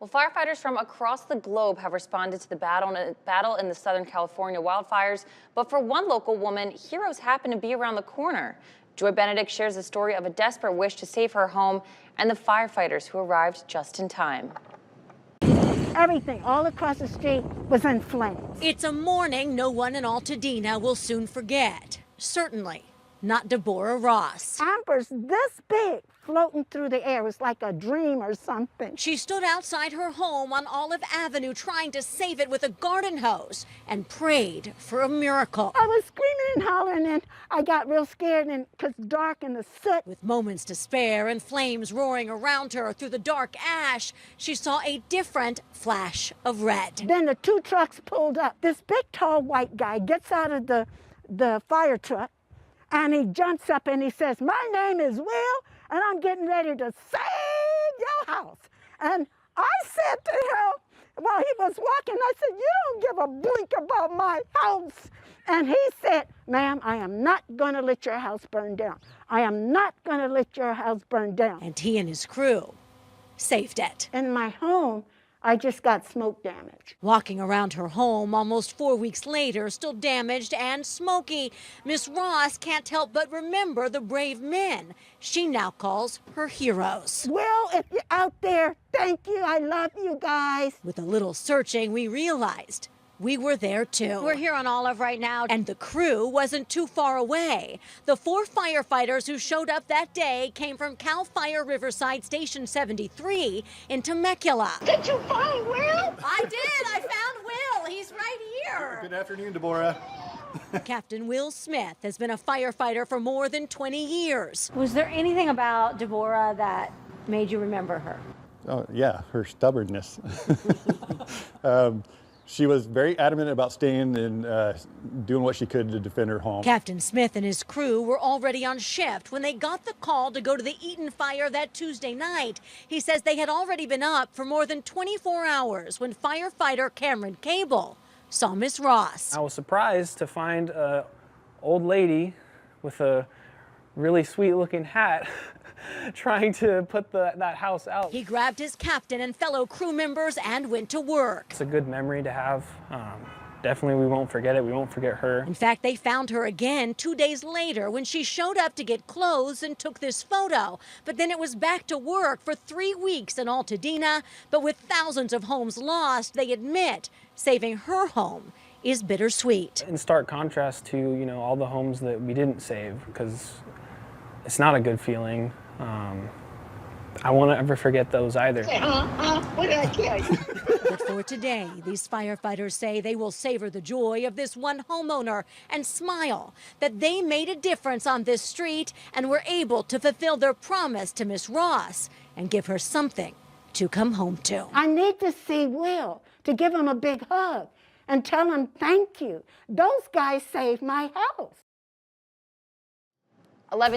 Well, firefighters from across the globe have responded to the battle in the Southern California wildfires. But for one local woman, heroes happen to be around the corner. Joy Benedict shares the story of a desperate wish to save her home and the firefighters who arrived just in time. Everything all across the street was in flames. It's a morning no one in Altadena will soon forget. Certainly not Deborah Ross. Ambers this big floating through the air. It was like a dream or something. She stood outside her home on Olive Avenue trying to save it with a garden hose and prayed for a miracle. I was screaming and hollering, and I got real scared because dark and the soot. With moments to spare and flames roaring around her through the dark ash, she saw a different flash of red. Then the two trucks pulled up. This big, tall, white guy gets out of the fire truck, and he jumps up and he says, "My name is Will, and I'm getting ready to save your house." And I said to him, while he was walking, I said, "You don't give a blink about my house." And he said, "Ma'am, I am not going to let your house burn down. I am not going to let your house burn down." And he and his crew saved it. In my home, I just got smoke damage. Walking around her home almost 4 weeks later, still damaged and smoky, Miss Ross can't help but remember the brave men she now calls her heroes. Well, if you're out there, thank you. I love you guys. With a little searching, we realized we were there too. We're here on Olive right now, and the crew wasn't too far away. The 4 firefighters who showed up that day came from Cal Fire Riverside Station 73 in Temecula. Did you find Will? I did. I found Will. He's right here. Good afternoon, Deborah. Captain Will Smith has been a firefighter for more than 20 years. Was there anything about Deborah that made you remember her? Oh, yeah, her stubbornness. She was very adamant about staying and doing what she could to defend her home. Captain Smith and his crew were already on shift when they got the call to go to the Eaton fire that Tuesday night. He says they had already been up for more than 24 hours when firefighter Cameron Cable saw Miss Ross. I was surprised to find an old lady with a really sweet looking hat trying to put that house out. He grabbed his captain and fellow crew members and went to work. It's a good memory to have. Definitely we won't forget it. We won't forget her. In fact, they found her again 2 days later when she showed up to get clothes and took this photo. But then it was back to work for 3 weeks in Altadena. But with thousands of homes lost, they admit saving her home is bittersweet. In stark contrast to, all the homes that we didn't save, because it's not a good feeling. I won't ever forget those either. What did I tell you? But for today, these firefighters say they will savor the joy of this one homeowner and smile that they made a difference on this street and were able to fulfill their promise to Miss Ross and give her something to come home to. I need to see Will to give him a big hug and tell him thank you. Those guys saved my house. 11